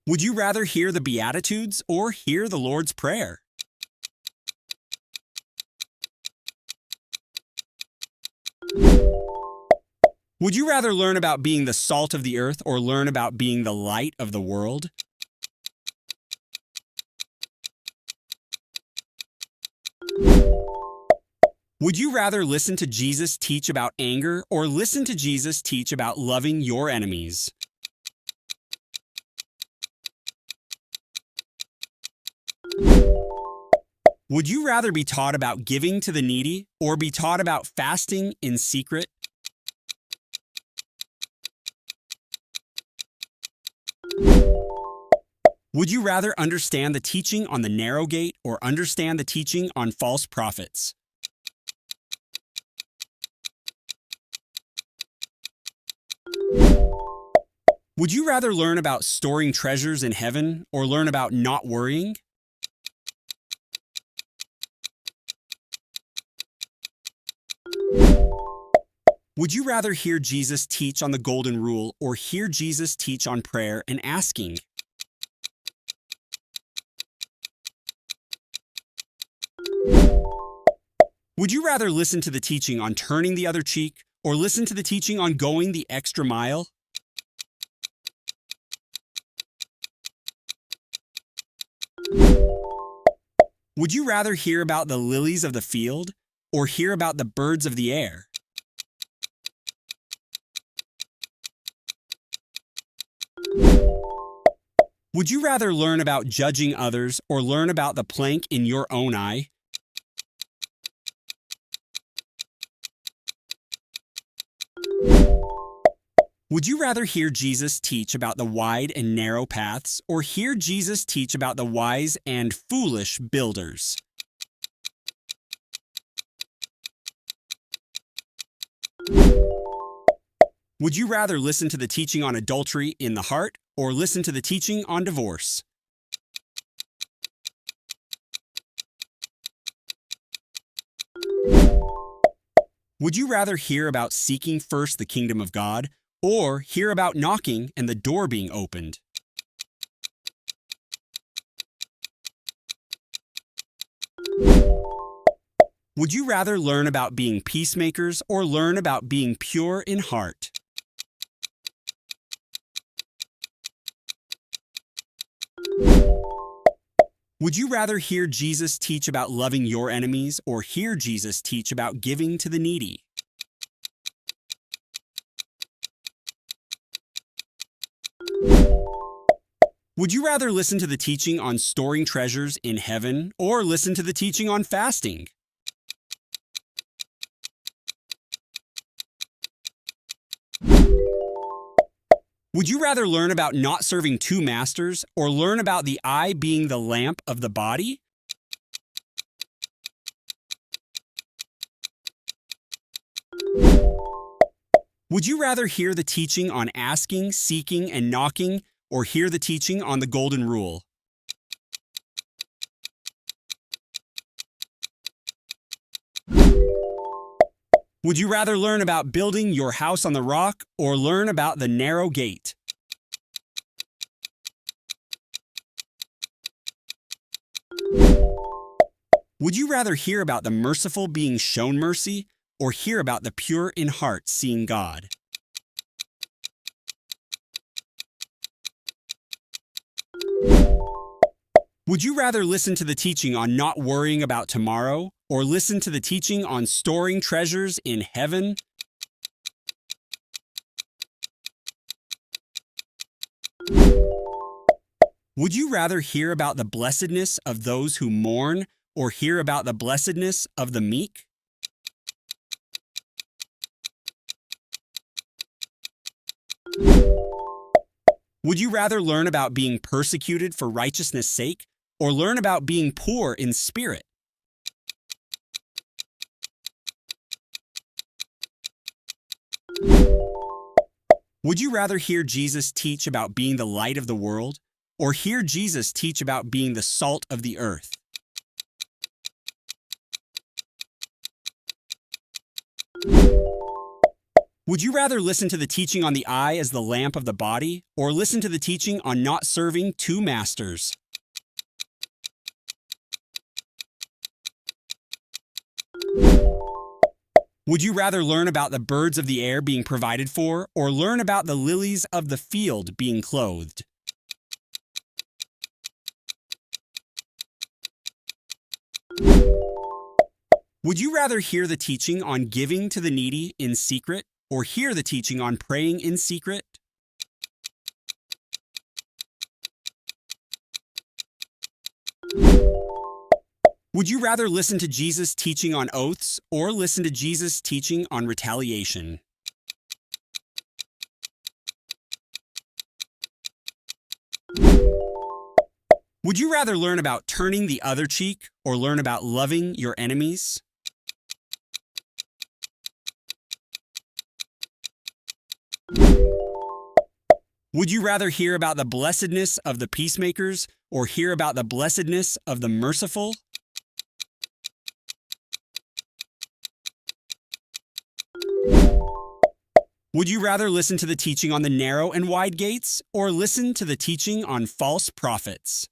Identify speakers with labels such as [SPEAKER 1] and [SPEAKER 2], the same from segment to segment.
[SPEAKER 1] Would you rather hear the Beatitudes or hear the Lord's Prayer? Would you rather learn about being the salt of the earth or learn about being the light of the world? Would you rather listen to Jesus teach about anger or listen to Jesus teach about loving your enemies? Would you rather be taught about giving to the needy or be taught about fasting in secret? Would you rather understand the teaching on the narrow gate or understand the teaching on false prophets? Would you rather learn about storing treasures in heaven or learn about not worrying? Would you rather hear Jesus teach on the golden rule or hear Jesus teach on prayer and asking? Would you rather listen to the teaching on turning the other cheek or listen to the teaching on going the extra mile? Would you rather hear about the lilies of the field or hear about the birds of the air? Would you rather learn about judging others or learn about the plank in your own eye? Would you rather hear Jesus teach about the wide and narrow paths or hear Jesus teach about the wise and foolish builders? Would you rather listen to the teaching on adultery in the heart or listen to the teaching on divorce? Would you rather hear about seeking first the kingdom of God or hear about knocking and the door being opened? Would you rather learn about being peacemakers or learn about being pure in heart? Would you rather hear Jesus teach about loving your enemies or hear Jesus teach about giving to the needy? Would you rather listen to the teaching on storing treasures in heaven or listen to the teaching on fasting? Would you rather learn about not serving two masters or learn about the eye being the lamp of the body? Would you rather hear the teaching on asking, seeking, and knocking or hear the teaching on the golden rule? Would you rather learn about building your house on the rock or learn about the narrow gate? Would you rather hear about the merciful being shown mercy or hear about the pure in heart seeing God? Would you rather listen to the teaching on not worrying about tomorrow or listen to the teaching on storing treasures in heaven? Would you rather hear about the blessedness of those who mourn or hear about the blessedness of the meek? Would you rather learn about being persecuted for righteousness' sake or learn about being poor in spirit? Would you rather hear Jesus teach about being the light of the world or hear Jesus teach about being the salt of the earth? Would you rather listen to the teaching on the eye as the lamp of the body, or listen to the teaching on not serving two masters? Would you rather learn about the birds of the air being provided for, or learn about the lilies of the field being clothed? Would you rather hear the teaching on giving to the needy in secret, or hear the teaching on praying in secret? Would you rather listen to Jesus' teaching on oaths, or listen to Jesus' teaching on retaliation? Would you rather learn about turning the other cheek, or learn about loving your enemies? Would you rather hear about the blessedness of the peacemakers, or hear about the blessedness of the merciful? Would you rather listen to the teaching on the narrow and wide gates, or listen to the teaching on false prophets?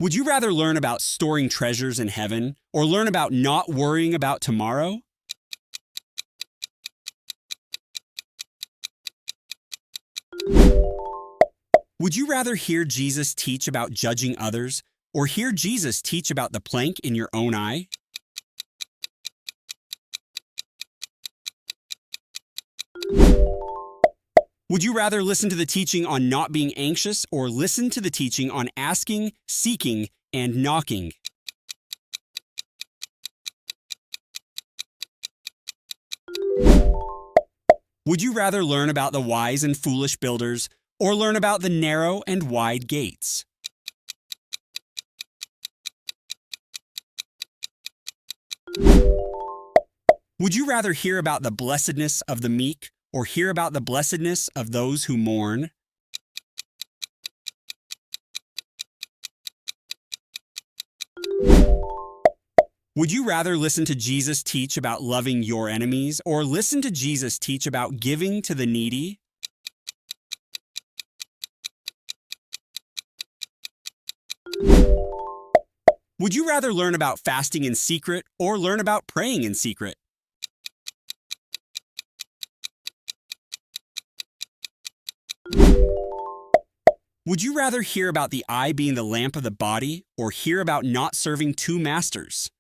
[SPEAKER 1] Would you rather learn about storing treasures in heaven, or learn about not worrying about tomorrow? Would you rather hear Jesus teach about judging others, or hear Jesus teach about the plank in your own eye? Would you rather listen to the teaching on not being anxious, or listen to the teaching on asking, seeking, and knocking? Would you rather learn about the wise and foolish builders, or learn about the narrow and wide gates? Would you rather hear about the blessedness of the meek, or hear about the blessedness of those who mourn? Would you rather listen to Jesus teach about loving your enemies, or listen to Jesus teach about giving to the needy? Would you rather learn about fasting in secret, or learn about praying in secret? Would you rather hear about the eye being the lamp of the body, or hear about not serving two masters?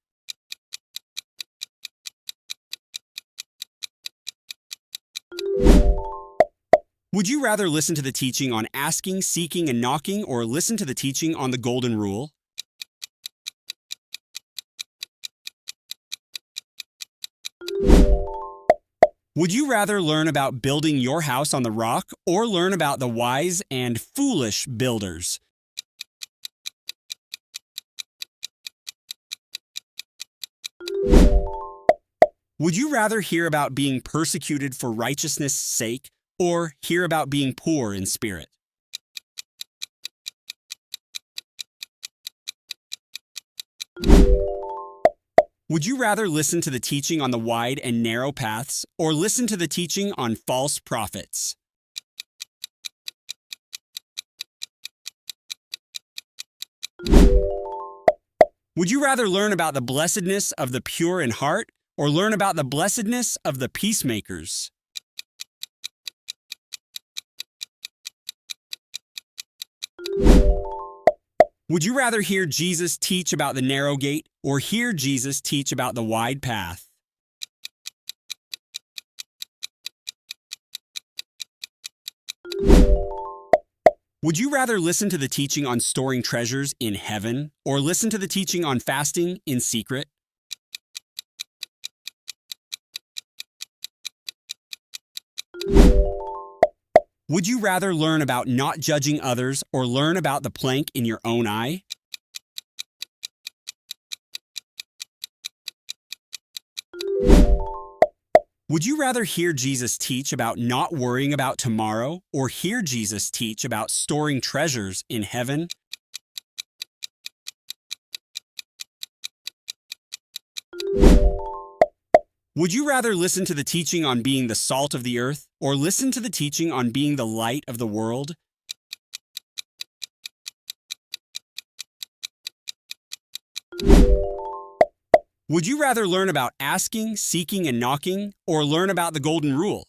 [SPEAKER 1] Would you rather listen to the teaching on asking, seeking, and knocking, or listen to the teaching on the golden rule? Would you rather learn about building your house on the rock, or learn about the wise and foolish builders? Would you rather hear about being persecuted for righteousness' sake, or hear about being poor in spirit? Would you rather listen to the teaching on the wide and narrow paths, or listen to the teaching on false prophets? Would you rather learn about the blessedness of the pure in heart, or learn about the blessedness of the peacemakers? Would you rather hear Jesus teach about the narrow gate, or hear Jesus teach about the wide path? Would you rather listen to the teaching on storing treasures in heaven, or listen to the teaching on fasting in secret? Would you rather learn about not judging others, or learn about the plank in your own eye? Would you rather hear Jesus teach about not worrying about tomorrow, or hear Jesus teach about storing treasures in heaven? Would you rather listen to the teaching on being the salt of the earth or listen to the teaching on being the light of the world? Would you rather learn about asking, seeking, and knocking or learn about the golden rule?